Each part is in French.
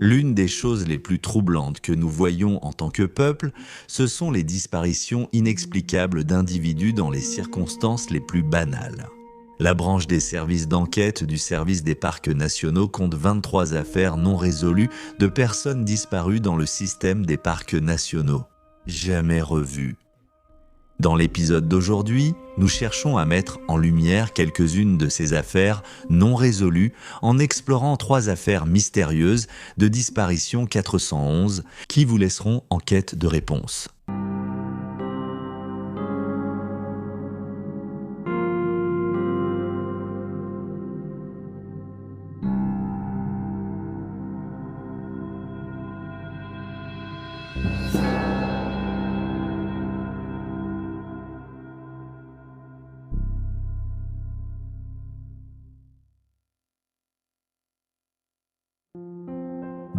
L'une des choses les plus troublantes que nous voyons en tant que peuple, ce sont les disparitions inexplicables d'individus dans les circonstances les plus banales. La branche des services d'enquête du service des parcs nationaux compte 23 affaires non résolues de personnes disparues dans le système des parcs nationaux, jamais revues. Dans l'épisode d'aujourd'hui, nous cherchons à mettre en lumière quelques-unes de ces affaires non résolues en explorant 3 affaires mystérieuses de disparition 411 qui vous laisseront en quête de réponses.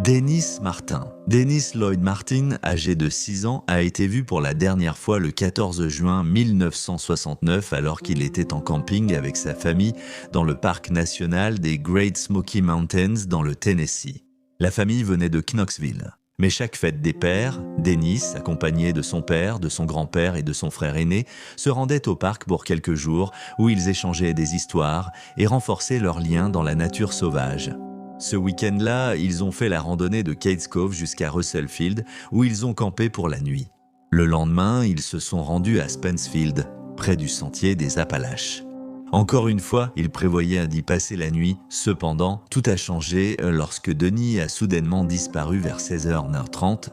Dennis Martin. Dennis Lloyd Martin, âgé de 6 ans, a été vu pour la dernière fois le 14 juin 1969 alors qu'il était en camping avec sa famille dans le parc national des Great Smoky Mountains dans le Tennessee. La famille venait de Knoxville. Mais chaque fête des pères, Dennis, accompagné de son père, de son grand-père et de son frère aîné, se rendait au parc pour quelques jours où ils échangeaient des histoires et renforçaient leurs liens dans la nature sauvage. Ce week-end-là, ils ont fait la randonnée de Cades Cove jusqu'à Russell Field, où ils ont campé pour la nuit. Le lendemain, ils se sont rendus à Spencefield, près du sentier des Appalaches. Encore une fois, ils prévoyaient d'y passer la nuit. Cependant, tout a changé lorsque Denis a soudainement disparu vers 16h30.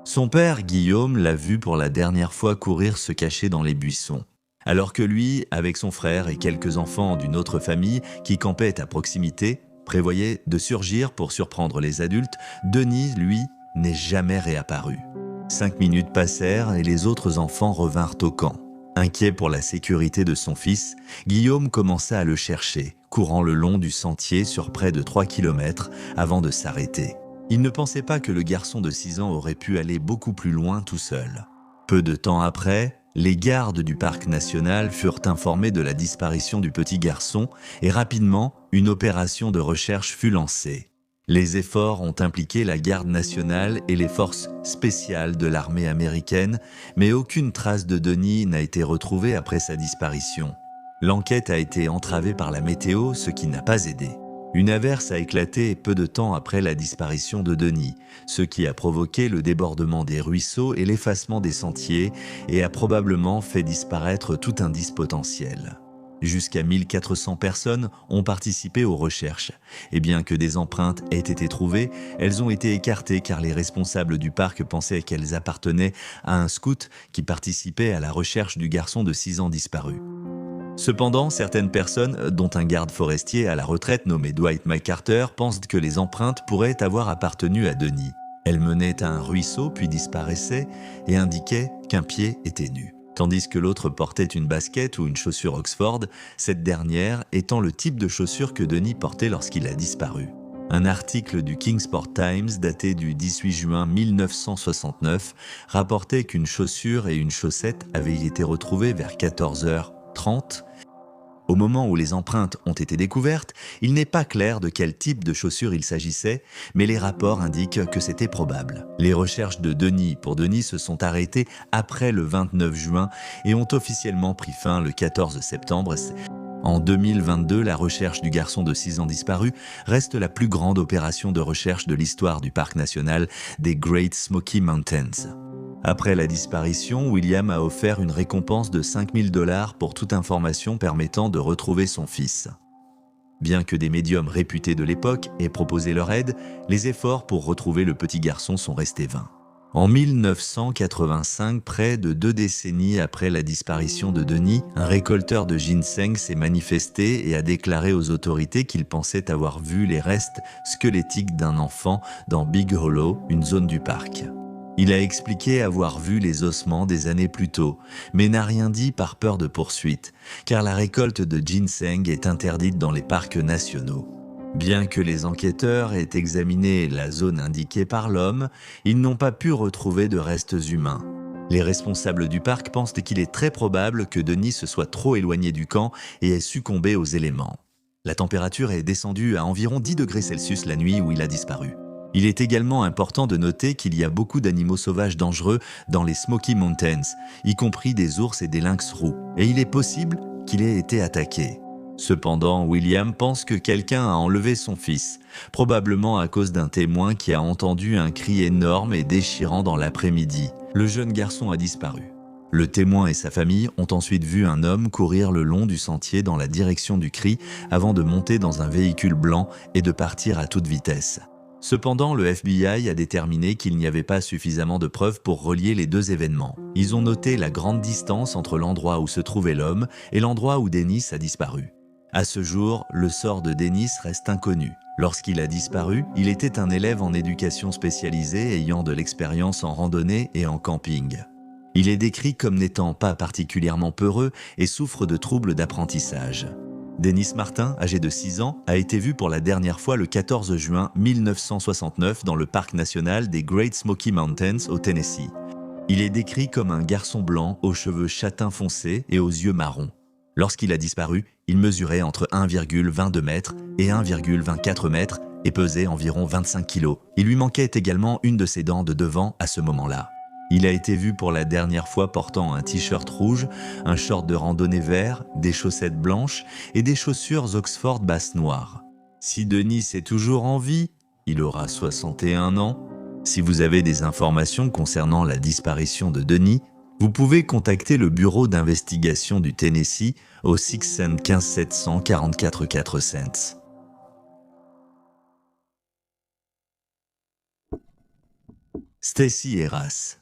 Son père, Guillaume, l'a vu pour la dernière fois courir se cacher dans les buissons. Alors que lui, avec son frère et quelques enfants d'une autre famille qui campaient à proximité, prévoyait de surgir pour surprendre les adultes, Denis, lui, n'est jamais réapparu. 5 minutes passèrent et les autres enfants revinrent au camp. Inquiet pour la sécurité de son fils, Guillaume commença à le chercher, courant le long du sentier sur près de 3 km avant de s'arrêter. Il ne pensait pas que le garçon de 6 ans aurait pu aller beaucoup plus loin tout seul. Peu de temps après, les gardes du parc national furent informés de la disparition du petit garçon et rapidement, une opération de recherche fut lancée. Les efforts ont impliqué la garde nationale et les forces spéciales de l'armée américaine, mais aucune trace de Denis n'a été retrouvée après sa disparition. L'enquête a été entravée par la météo, ce qui n'a pas aidé. Une averse a éclaté peu de temps après la disparition de Denis, ce qui a provoqué le débordement des ruisseaux et l'effacement des sentiers et a probablement fait disparaître tout indice potentiel. Jusqu'à 1400 personnes ont participé aux recherches, et bien que des empreintes aient été trouvées, elles ont été écartées car les responsables du parc pensaient qu'elles appartenaient à un scout qui participait à la recherche du garçon de 6 ans disparu. Cependant, certaines personnes, dont un garde forestier à la retraite nommé Dwight McCarter, pensent que les empreintes pourraient avoir appartenu à Denis. Elles menaient à un ruisseau puis disparaissaient et indiquaient qu'un pied était nu. Tandis que l'autre portait une basket ou une chaussure Oxford, cette dernière étant le type de chaussure que Denis portait lorsqu'il a disparu. Un article du Kingsport Times daté du 18 juin 1969 rapportait qu'une chaussure et une chaussette avaient été retrouvées vers 14h30. Au moment où les empreintes ont été découvertes, il n'est pas clair de quel type de chaussure il s'agissait, mais les rapports indiquent que c'était probable. Les recherches de Denis pour Denis se sont arrêtées après le 29 juin et ont officiellement pris fin le 14 septembre. En 2022, la recherche du garçon de 6 ans disparu reste la plus grande opération de recherche de l'histoire du parc national des Great Smoky Mountains. Après la disparition, William a offert une récompense de $5000 pour toute information permettant de retrouver son fils. Bien que des médiums réputés de l'époque aient proposé leur aide, les efforts pour retrouver le petit garçon sont restés vains. En 1985, près de 2 décennies après la disparition de Denis, un récolteur de ginseng s'est manifesté et a déclaré aux autorités qu'il pensait avoir vu les restes squelettiques d'un enfant dans Big Hollow, une zone du parc. Il a expliqué avoir vu les ossements des années plus tôt, mais n'a rien dit par peur de poursuite, car la récolte de ginseng est interdite dans les parcs nationaux. Bien que les enquêteurs aient examiné la zone indiquée par l'homme, ils n'ont pas pu retrouver de restes humains. Les responsables du parc pensent qu'il est très probable que Denis se soit trop éloigné du camp et ait succombé aux éléments. La température est descendue à environ 10 degrés Celsius la nuit où il a disparu. Il est également important de noter qu'il y a beaucoup d'animaux sauvages dangereux dans les Smoky Mountains, y compris des ours et des lynx roux, et il est possible qu'il ait été attaqué. Cependant, William pense que quelqu'un a enlevé son fils, probablement à cause d'un témoin qui a entendu un cri énorme et déchirant dans l'après-midi. Le jeune garçon a disparu. Le témoin et sa famille ont ensuite vu un homme courir le long du sentier dans la direction du cri avant de monter dans un véhicule blanc et de partir à toute vitesse. Cependant, le FBI a déterminé qu'il n'y avait pas suffisamment de preuves pour relier les deux événements. Ils ont noté la grande distance entre l'endroit où se trouvait l'homme et l'endroit où Dennis a disparu. À ce jour, le sort de Dennis reste inconnu. Lorsqu'il a disparu, il était un élève en éducation spécialisée ayant de l'expérience en randonnée et en camping. Il est décrit comme n'étant pas particulièrement peureux et souffre de troubles d'apprentissage. Dennis Martin, âgé de 6 ans, a été vu pour la dernière fois le 14 juin 1969 dans le parc national des Great Smoky Mountains au Tennessee. Il est décrit comme un garçon blanc aux cheveux châtain foncé et aux yeux marrons. Lorsqu'il a disparu, il mesurait entre 1,22 mètres et 1,24 mètres et pesait environ 25 kilos. Il lui manquait également une de ses dents de devant à ce moment-là. Il a été vu pour la dernière fois portant un t-shirt rouge, un short de randonnée vert, des chaussettes blanches et des chaussures Oxford basses noires. Si Denis est toujours en vie, il aura 61 ans. Si vous avez des informations concernant la disparition de Denis, vous pouvez contacter le bureau d'investigation du Tennessee au 615 700 44 4 cents. Stacy Harris.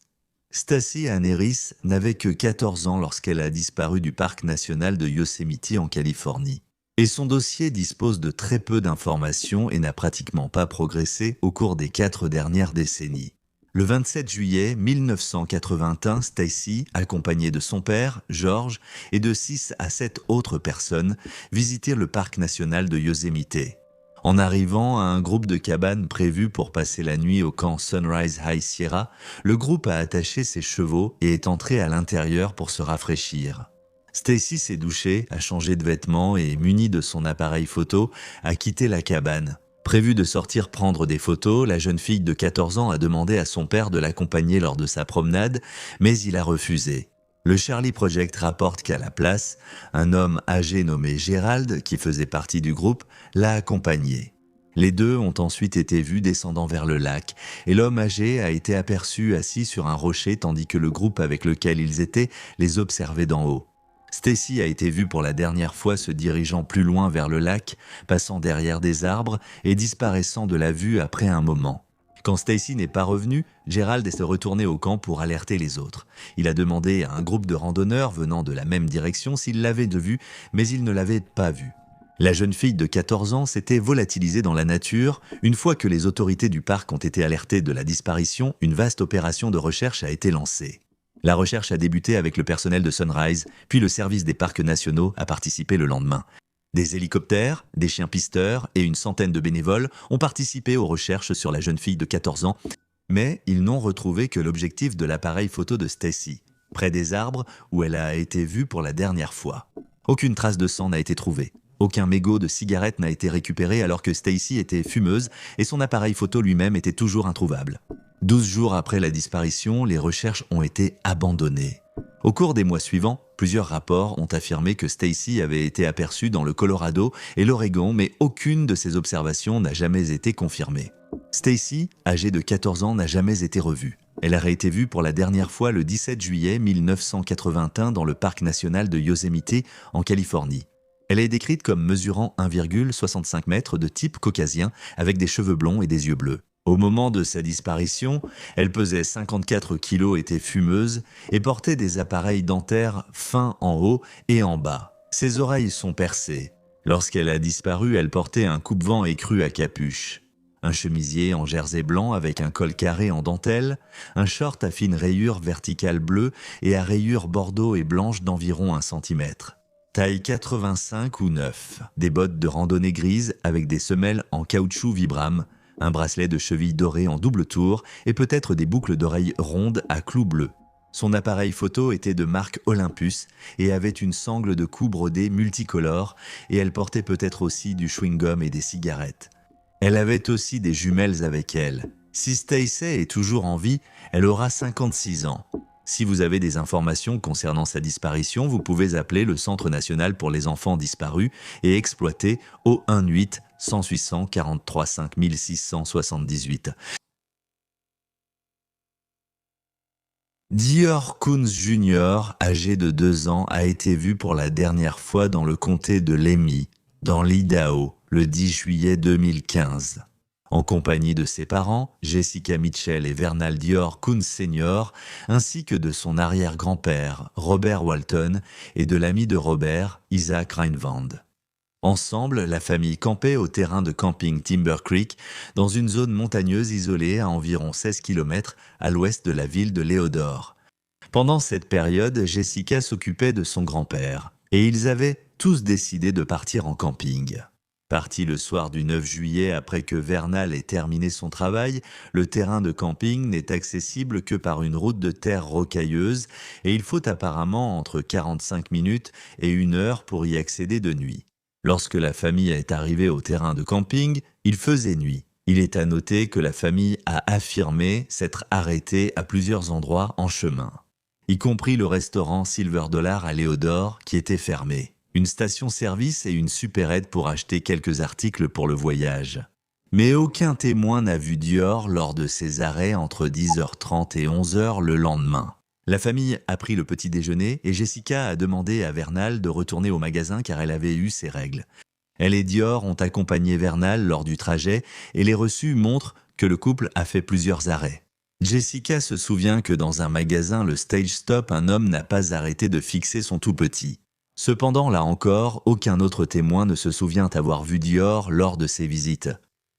Stacy Ann Harris n'avait que 14 ans lorsqu'elle a disparu du parc national de Yosemite en Californie. Et son dossier dispose de très peu d'informations et n'a pratiquement pas progressé au cours des 4 dernières décennies. Le 27 juillet 1981, Stacy, accompagnée de son père, George, et de 6 à 7 autres personnes, visitait le parc national de Yosemite. En arrivant à un groupe de cabanes prévu pour passer la nuit au camp Sunrise High Sierra, le groupe a attaché ses chevaux et est entré à l'intérieur pour se rafraîchir. Stacy s'est douchée, a changé de vêtements et, munie de son appareil photo, a quitté la cabane. Prévu de sortir prendre des photos, la jeune fille de 14 ans a demandé à son père de l'accompagner lors de sa promenade, mais il a refusé. Le Charlie Project rapporte qu'à la place, un homme âgé nommé Gérald, qui faisait partie du groupe, l'a accompagné. Les deux ont ensuite été vus descendant vers le lac, et l'homme âgé a été aperçu assis sur un rocher tandis que le groupe avec lequel ils étaient les observait d'en haut. Stacy a été vue pour la dernière fois se dirigeant plus loin vers le lac, passant derrière des arbres et disparaissant de la vue après un moment. Quand Stacy n'est pas revenue, Gérald s'est retourné au camp pour alerter les autres. Il a demandé à un groupe de randonneurs venant de la même direction s'ils l'avaient vue, mais ils ne l'avaient pas vue. La jeune fille de 14 ans s'était volatilisée dans la nature. Une fois que les autorités du parc ont été alertées de la disparition, une vaste opération de recherche a été lancée. La recherche a débuté avec le personnel de Sunrise, puis le service des parcs nationaux a participé le lendemain. Des hélicoptères, des chiens pisteurs et une centaine de bénévoles ont participé aux recherches sur la jeune fille de 14 ans, mais ils n'ont retrouvé que l'objectif de l'appareil photo de Stacy, près des arbres où elle a été vue pour la dernière fois. Aucune trace de sang n'a été trouvée. Aucun mégot de cigarette n'a été récupéré alors que Stacy était fumeuse et son appareil photo lui-même était toujours introuvable. 12 jours après la disparition, les recherches ont été abandonnées. Au cours des mois suivants, plusieurs rapports ont affirmé que Stacy avait été aperçue dans le Colorado et l'Oregon, mais aucune de ces observations n'a jamais été confirmée. Stacy, âgée de 14 ans, n'a jamais été revue. Elle aurait été vue pour la dernière fois le 17 juillet 1981 dans le parc national de Yosemite, en Californie. Elle est décrite comme mesurant 1,65 m de type caucasien, avec des cheveux blonds et des yeux bleus. Au moment de sa disparition, elle pesait 54 kg, était fumeuse et portait des appareils dentaires fins en haut et en bas. Ses oreilles sont percées. Lorsqu'elle a disparu, elle portait un coupe-vent écru à capuche, un chemisier en jersey blanc avec un col carré en dentelle, un short à fines rayures verticales bleues et à rayures bordeaux et blanches d'environ 1 cm. Taille 85 ou 9, des bottes de randonnée grises avec des semelles en caoutchouc Vibram, un bracelet de cheville doré en double tour et peut-être des boucles d'oreilles rondes à clous bleus. Son appareil photo était de marque Olympus et avait une sangle de cou brodée multicolore et elle portait peut-être aussi du chewing-gum et des cigarettes. Elle avait aussi des jumelles avec elle. Si Stacey est toujours en vie, elle aura 56 ans. Si vous avez des informations concernant sa disparition, vous pouvez appeler le Centre national pour les enfants disparus et exploiter au 18 100 43 5678. Dior Coons Jr., âgé de 2 ans, a été vu pour la dernière fois dans le comté de Lemhi, dans l'Idaho, le 10 juillet 2015. En compagnie de ses parents, Jessica Mitchell et Vernal Dior Coons Sr., ainsi que de son arrière-grand-père, Robert Walton, et de l'ami de Robert, Isaac Reinwand. Ensemble, la famille campait au terrain de camping Timber Creek, dans une zone montagneuse isolée à environ 16 km à l'ouest de la ville de Léodore. Pendant cette période, Jessica s'occupait de son grand-père, et ils avaient tous décidé de partir en camping. Parti le soir du 9 juillet après que Vernal ait terminé son travail, le terrain de camping n'est accessible que par une route de terre rocailleuse et il faut apparemment entre 45 minutes et 1 heure pour y accéder de nuit. Lorsque la famille est arrivée au terrain de camping, il faisait nuit. Il est à noter que la famille a affirmé s'être arrêtée à plusieurs endroits en chemin, y compris le restaurant Silver Dollar à Léodore qui était fermé, une station-service et une supérette pour acheter quelques articles pour le voyage. Mais aucun témoin n'a vu Dior lors de ses arrêts entre 10h30 et 11h le lendemain. La famille a pris le petit déjeuner et Jessica a demandé à Vernal de retourner au magasin car elle avait eu ses règles. Elle et Dior ont accompagné Vernal lors du trajet et les reçus montrent que le couple a fait plusieurs arrêts. Jessica se souvient que dans un magasin, le Stage Stop, un homme n'a pas arrêté de fixer son tout petit. Cependant, là encore, aucun autre témoin ne se souvient avoir vu Dior lors de ses visites.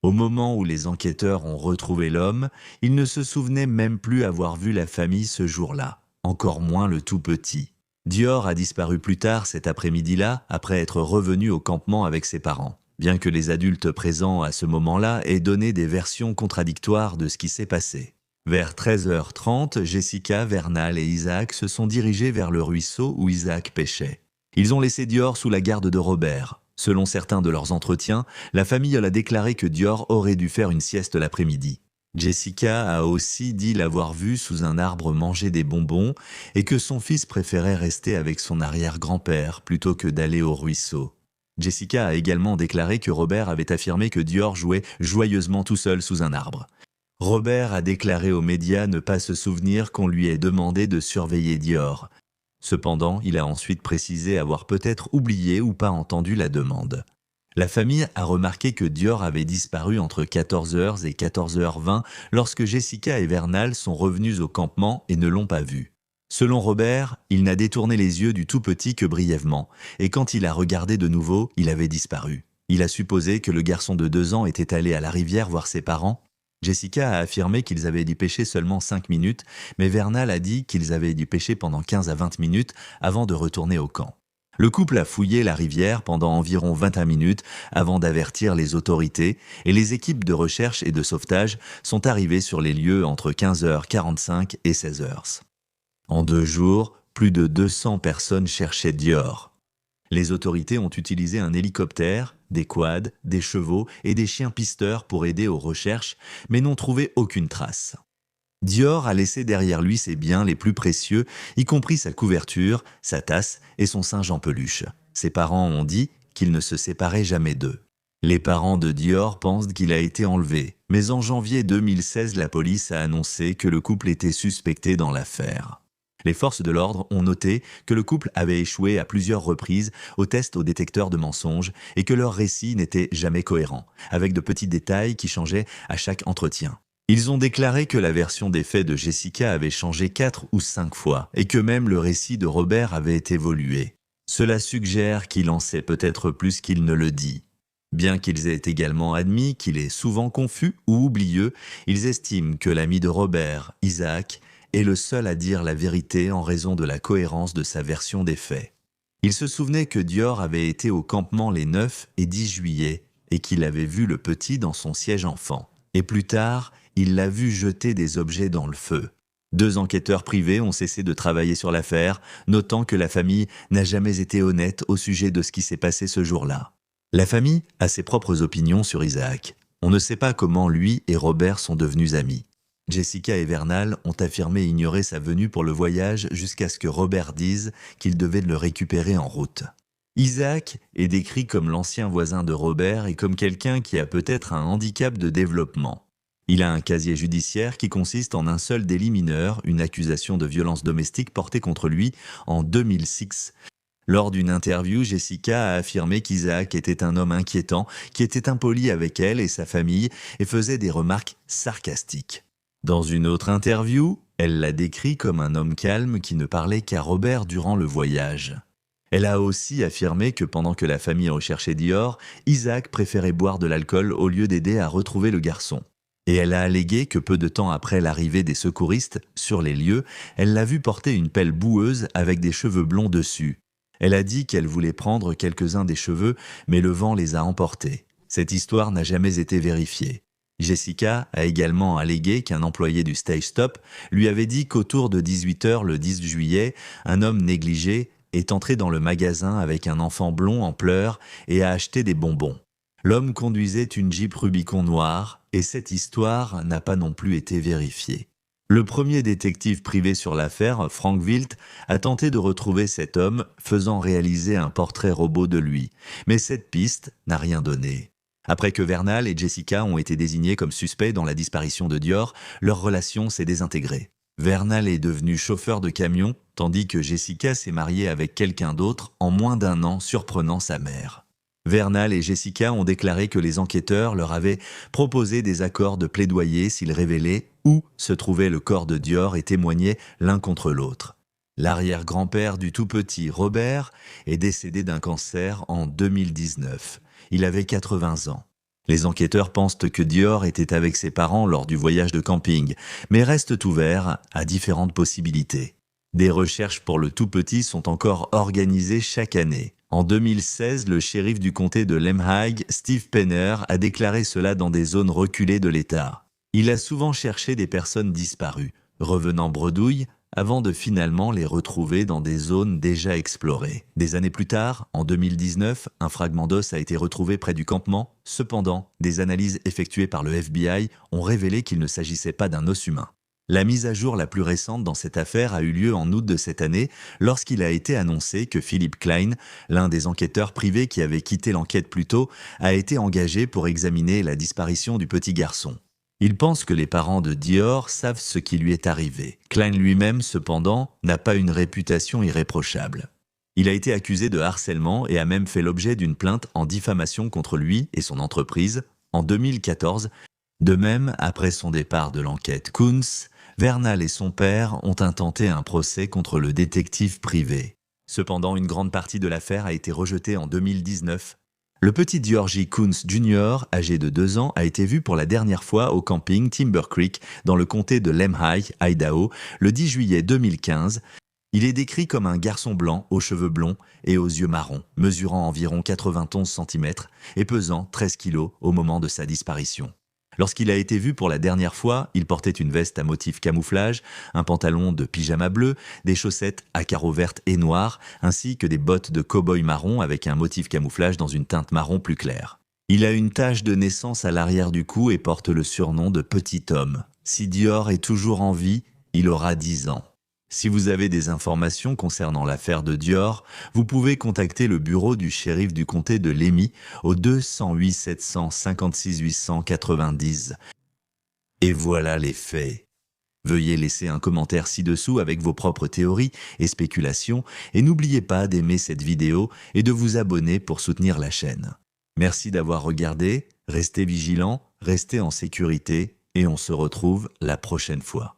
Au moment où les enquêteurs ont retrouvé l'homme, ils ne se souvenaient même plus avoir vu la famille ce jour-là, encore moins le tout petit. Dior a disparu plus tard cet après-midi-là, après être revenu au campement avec ses parents, bien que les adultes présents à ce moment-là aient donné des versions contradictoires de ce qui s'est passé. Vers 13h30, Jessica, Vernal et Isaac se sont dirigés vers le ruisseau où Isaac pêchait. Ils ont laissé Dior sous la garde de Robert. Selon certains de leurs entretiens, la famille a déclaré que Dior aurait dû faire une sieste l'après-midi. Jessica a aussi dit l'avoir vu sous un arbre manger des bonbons et que son fils préférait rester avec son arrière-grand-père plutôt que d'aller au ruisseau. Jessica a également déclaré que Robert avait affirmé que Dior jouait joyeusement tout seul sous un arbre. Robert a déclaré aux médias ne pas se souvenir qu'on lui ait demandé de surveiller Dior. Cependant, il a ensuite précisé avoir peut-être oublié ou pas entendu la demande. La famille a remarqué que Dior avait disparu entre 14h et 14h20 lorsque Jessica et Vernal sont revenus au campement et ne l'ont pas vu. Selon Robert, il n'a détourné les yeux du tout petit que brièvement, et quand il a regardé de nouveau, il avait disparu. Il a supposé que le garçon de 2 ans était allé à la rivière voir ses parents. Jessica a affirmé qu'ils avaient dû pêcher seulement 5 minutes, mais Vernal a dit qu'ils avaient dû pêcher pendant 15 à 20 minutes avant de retourner au camp. Le couple a fouillé la rivière pendant environ 21 minutes avant d'avertir les autorités et les équipes de recherche et de sauvetage sont arrivées sur les lieux entre 15h45 et 16h. En 2 jours, plus de 200 personnes cherchaient Dior. Les autorités ont utilisé un hélicoptère, des quads, des chevaux et des chiens pisteurs pour aider aux recherches, mais n'ont trouvé aucune trace. Dior a laissé derrière lui ses biens les plus précieux, y compris sa couverture, sa tasse et son singe en peluche. Ses parents ont dit qu'ils ne se séparaient jamais d'eux. Les parents de Dior pensent qu'il a été enlevé, mais en janvier 2016, la police a annoncé que le couple était suspecté dans l'affaire. Les forces de l'ordre ont noté que le couple avait échoué à plusieurs reprises au test au détecteur de mensonges et que leur récit n'était jamais cohérent, avec de petits détails qui changeaient à chaque entretien. Ils ont déclaré que la version des faits de Jessica avait changé 4 ou 5 fois et que même le récit de Robert avait évolué. Cela suggère qu'il en sait peut-être plus qu'il ne le dit. Bien qu'ils aient également admis qu'il est souvent confus ou oublieux, ils estiment que l'ami de Robert, Isaac, est le seul à dire la vérité en raison de la cohérence de sa version des faits. Il se souvenait que Dior avait été au campement les 9 et 10 juillet et qu'il avait vu le petit dans son siège enfant. Et plus tard, il l'a vu jeter des objets dans le feu. 2 enquêteurs privés ont cessé de travailler sur l'affaire, notant que la famille n'a jamais été honnête au sujet de ce qui s'est passé ce jour-là. La famille a ses propres opinions sur Isaac. On ne sait pas comment lui et Robert sont devenus amis. Jessica et Vernal ont affirmé ignorer sa venue pour le voyage jusqu'à ce que Robert dise qu'il devait le récupérer en route. Isaac est décrit comme l'ancien voisin de Robert et comme quelqu'un qui a peut-être un handicap de développement. Il a un casier judiciaire qui consiste en un seul délit mineur, une accusation de violence domestique portée contre lui en 2006. Lors d'une interview, Jessica a affirmé qu'Isaac était un homme inquiétant, qui était impoli avec elle et sa famille et faisait des remarques sarcastiques. Dans une autre interview, elle l'a décrit comme un homme calme qui ne parlait qu'à Robert durant le voyage. Elle a aussi affirmé que pendant que la famille recherchait Dior, Isaac préférait boire de l'alcool au lieu d'aider à retrouver le garçon. Et elle a allégué que peu de temps après l'arrivée des secouristes sur les lieux, elle l'a vu porter une pelle boueuse avec des cheveux blonds dessus. Elle a dit qu'elle voulait prendre quelques-uns des cheveux, mais le vent les a emportés. Cette histoire n'a jamais été vérifiée. Jessica a également allégué qu'un employé du Stage Stop lui avait dit qu'autour de 18h le 10 juillet, un homme négligé est entré dans le magasin avec un enfant blond en pleurs et a acheté des bonbons. L'homme conduisait une Jeep Rubicon noire et cette histoire n'a pas non plus été vérifiée. Le premier détective privé sur l'affaire, Frank Wilt, a tenté de retrouver cet homme, faisant réaliser un portrait robot de lui. Mais cette piste n'a rien donné. Après que Vernal et Jessica ont été désignés comme suspects dans la disparition de Dior, leur relation s'est désintégrée. Vernal est devenu chauffeur de camion, tandis que Jessica s'est mariée avec quelqu'un d'autre en moins d'1 an, surprenant sa mère. Vernal et Jessica ont déclaré que les enquêteurs leur avaient proposé des accords de plaidoyer s'ils révélaient où se trouvait le corps de Dior et témoignaient l'un contre l'autre. L'arrière-grand-père du tout petit Robert est décédé d'un cancer en 2019. Il avait 80 ans. Les enquêteurs pensent que Dior était avec ses parents lors du voyage de camping, mais restent ouverts à différentes possibilités. Des recherches pour le tout petit sont encore organisées chaque année. En 2016, le shérif du comté de Lemhi, Steve Penner, a déclaré cela dans des zones reculées de l'État. Il a souvent cherché des personnes disparues, revenant bredouille, avant de finalement les retrouver dans des zones déjà explorées. Des années plus tard, en 2019, un fragment d'os a été retrouvé près du campement. Cependant, des analyses effectuées par le FBI ont révélé qu'il ne s'agissait pas d'un os humain. La mise à jour la plus récente dans cette affaire a eu lieu en août de cette année, lorsqu'il a été annoncé que Philip Klein, l'un des enquêteurs privés qui avait quitté l'enquête plus tôt, a été engagé pour examiner la disparition du petit garçon. Il pense que les parents de Dior savent ce qui lui est arrivé. Klein lui-même, cependant, n'a pas une réputation irréprochable. Il a été accusé de harcèlement et a même fait l'objet d'une plainte en diffamation contre lui et son entreprise en 2014. De même, après son départ de l'enquête Kunz, Vernal et son père ont intenté un procès contre le détective privé. Cependant, une grande partie de l'affaire a été rejetée en 2019. Le petit Georgie Kunz Jr., âgé de 2 ans, a été vu pour la dernière fois au camping Timber Creek dans le comté de Lemhi, Idaho, le 10 juillet 2015. Il est décrit comme un garçon blanc aux cheveux blonds et aux yeux marrons, mesurant environ 91 cm et pesant 13 kg au moment de sa disparition. Lorsqu'il a été vu pour la dernière fois, il portait une veste à motif camouflage, un pantalon de pyjama bleu, des chaussettes à carreaux vertes et noires, ainsi que des bottes de cow-boy marron avec un motif camouflage dans une teinte marron plus claire. Il a une tache de naissance à l'arrière du cou et porte le surnom de Petit Homme. Si Dior est toujours en vie, il aura 10 ans. Si vous avez des informations concernant l'affaire de Dior, vous pouvez contacter le bureau du shérif du comté de Lemhi au 208 756 890. Et voilà les faits. Veuillez laisser un commentaire ci-dessous avec vos propres théories et spéculations et n'oubliez pas d'aimer cette vidéo et de vous abonner pour soutenir la chaîne. Merci d'avoir regardé, restez vigilants, restez en sécurité et on se retrouve la prochaine fois.